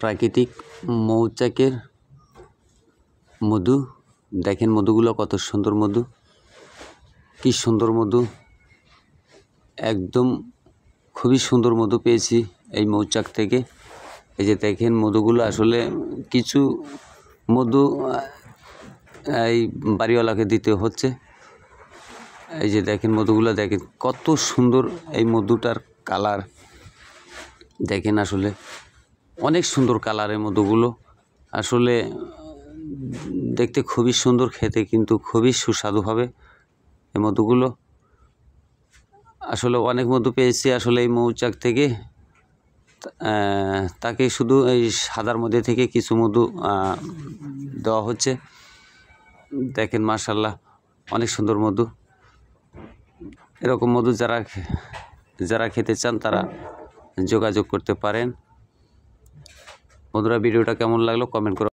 প্রাকৃতিক মৌচাকের মধু। দেখেন মধুগুলো কত সুন্দর মধু, কি সুন্দর মধু, একদম খুবই সুন্দর মধু পেয়েছি এই মৌচাক থেকে। এই যে দেখেন মধুগুলো, আসলে কিছু মধু এই বাড়িওয়ালাকে দিতে হচ্ছে। এই যে দেখেন মধুগুলো, দেখেন কত সুন্দর এই মধুটার কালার। দেখেন আসলে অনেক সুন্দর কালারের মধুগুলো, আসলে দেখতে খুবই সুন্দর, খেতে কিন্তু খুবই সুস্বাদু হবে এই মধুগুলো। আসলে অনেক মধু পেয়েছি আসলে এই মৌচাক থেকে। তাকে শুধু এই সাদার মধ্যে থেকে কিছু মধু দেওয়া হচ্ছে। দেখেন মাশাআল্লাহ অনেক সুন্দর মধু। এরকম মধু যারা খেতে চান তারা যোগাযোগ করতে পারেন। বন্ধুরা, ভিডিওটা কেমন লাগলো কমেন্ট করুন।